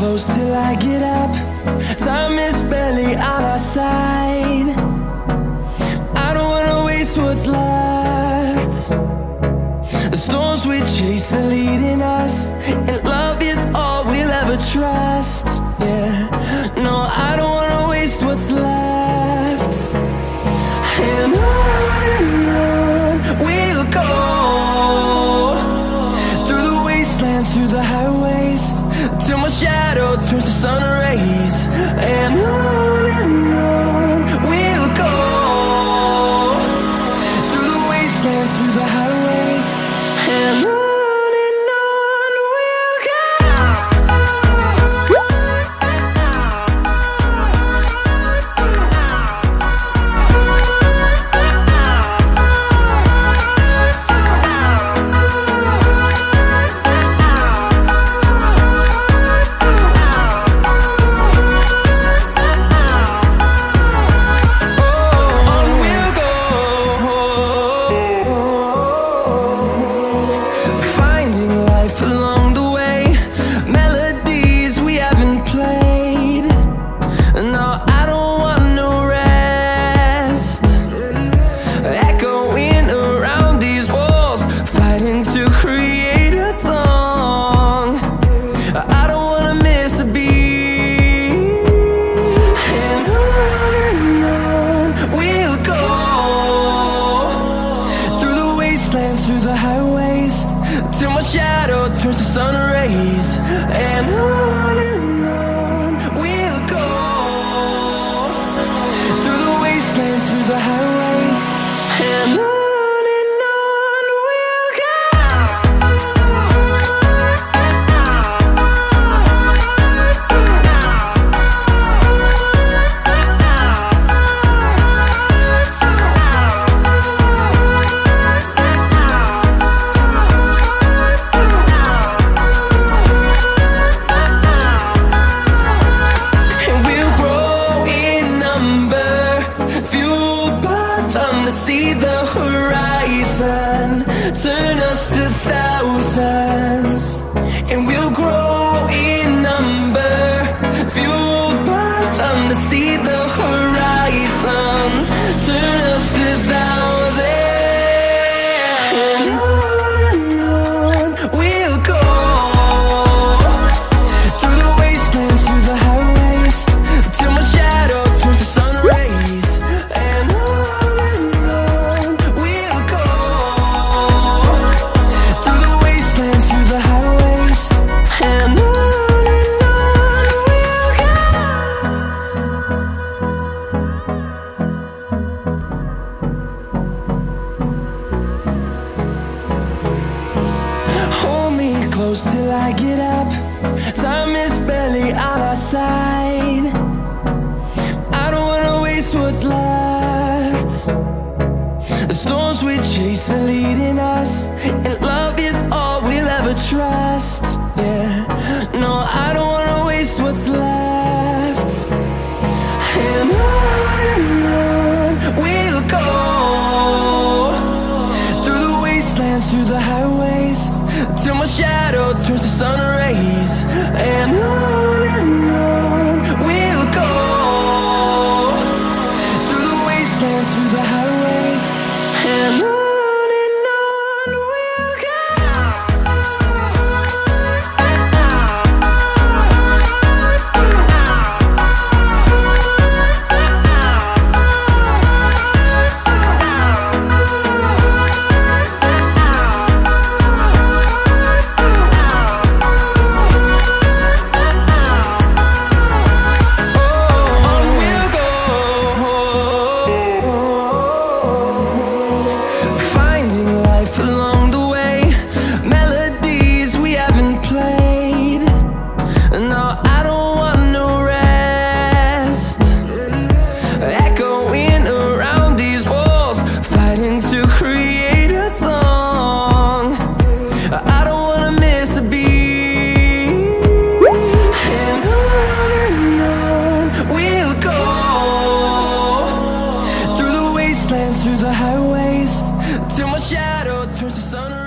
close till I get up. Time is barely on our side. I don't wanna waste what's left. The storms we chase are leading us, and love is all we'll ever trust. Yeah, no, I don't wanna waste what's left. And on we'll go, through the wastelands, through the highways, till my shadow turns to sun rays. And on we'll go, through the wastelands, through the highways, and on we'll go. Through the highways, till my shadow turns to sun rays. And on we'll go, through the wastelands, through the highways, and on we'll go. See the horizon turn us to thousands, and we'll grow in number, fueled by them. To see the horizon turn us to thousands, and on we'll go, through the wastelands, through the highways, till my shadow turns to sun rays. And close till I get up. Time is barely on our side. I don't wanna waste what's left. The storms we chase are leading us, and love is all we'll ever trust. Yeah, no, I don't wanna waste what's left. And on we'll go, through the wastelands, through the highways, till my shadow turns to sun rays. And on we'll go, through the wastelands, through the highways, and on. Through the highways, till my shadow turns to sun.